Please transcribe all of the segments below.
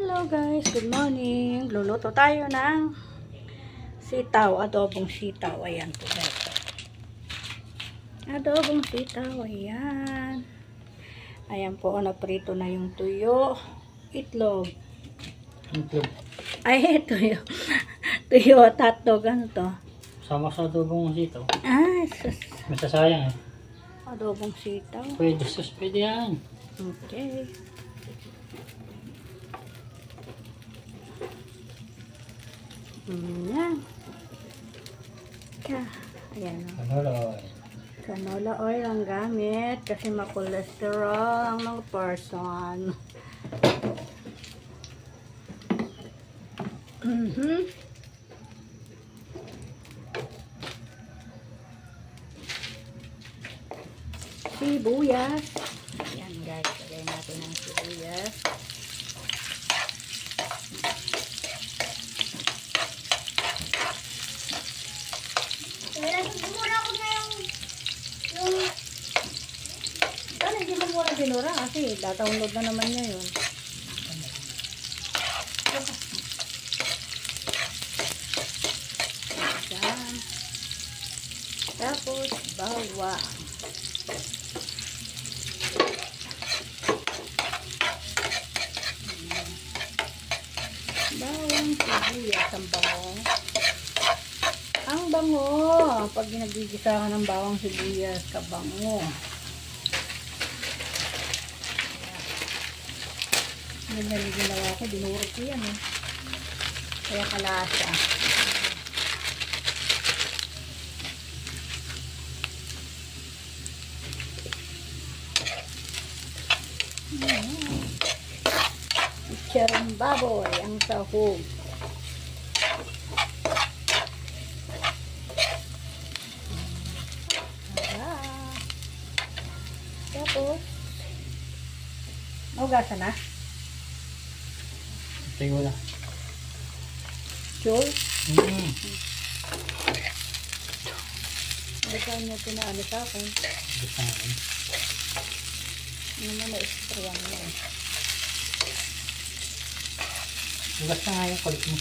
Hello guys, good morning. Luluto tayo ng sitaw, adobong sitaw. Ayan po ito. Adobong sitaw, ayan. Ayan po, naprito na yung tuyo. Itlog. Ay, tuyo. Tuyo at hotdog, ano to? Sama sa adobong sitaw. Ay, sus. Masasayang eh. Adobong sitaw. Pwede, pwede yan. Okay. Ayan. Ayan o. Canola oil. Canola oil ang gamit kasi makolesterol ang mga person. Sibuyas. Ayan guys, lagay natin ang sibuyas. Hindi mo muna binura kasi dataunod na naman niya yun. Ayan. Tapos bawang. Bawang, sibuyas, ang bango. Ang bango. Pag ginagigisa ka ng bawang sibuyas, kabango. Ganyan yung ginawa ko, dinurot ko yan eh. Kaya kalasa. Charang baboy ang sahog. Tapos naugasan na. Tingin mo na. Joel? Baka niya pinaano sa akin. Gusto namin. Naman na-extrayan mo eh. Ugas na nga yung kulit mo.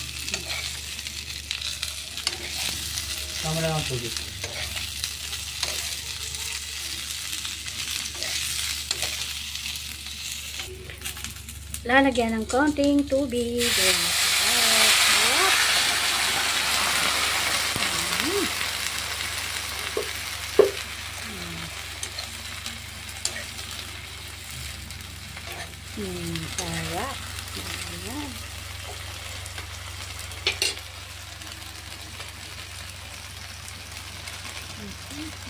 Tama lang ang tubig. Lalagyan ng konting tubig. Sarap. Ayan.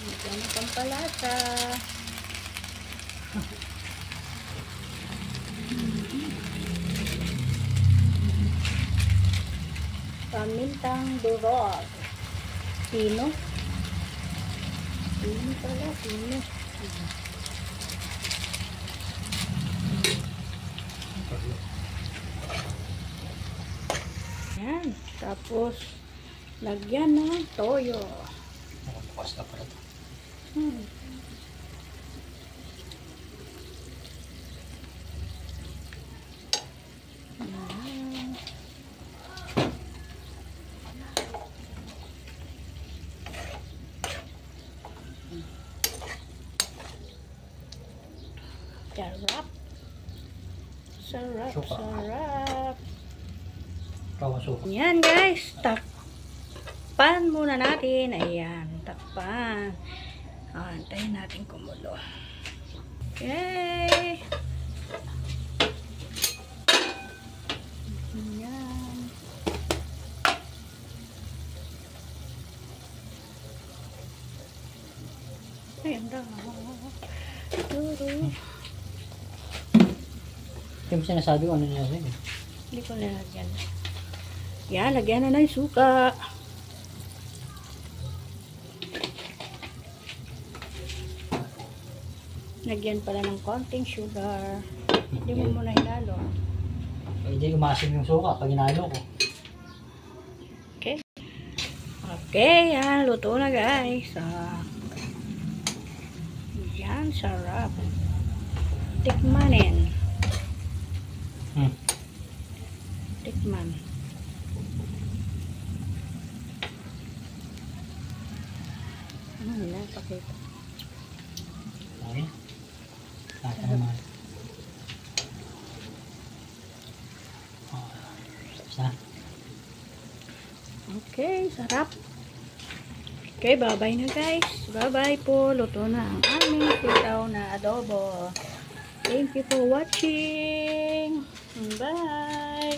Lagyan ng pampalasa. Pamintang durog. Pino. Pino pala, pino. Yan. Tapos, lagyan ng toyo. Nakabukas na pala ito. Sarap. Sarap, Suka. sarap. Kawasuka. Yan guys, takpan muna natin. Ayan, takpan. Antayin natin kumulo. Okay. Yan. Ayan daw. Hindi mo sinasabi kung ano niya rin eh. Hindi ko nalagyan. Yan, lagyan na yung suka. Lagyan pala ng konting sugar. Hindi mo muna hinalo. Hindi umasim yung suka pag inalo ko. Okay. Okay, yan. Luto na guys. Yan, sarap. Tikmanin. tikman. Ano na, pakita. Okay. Lahat na naman. Isa. Okay, sarap. Okay, bye-bye na guys. Bye-bye po. Luto na ang aming sitaw na adobo. Thank you for watching. Bye!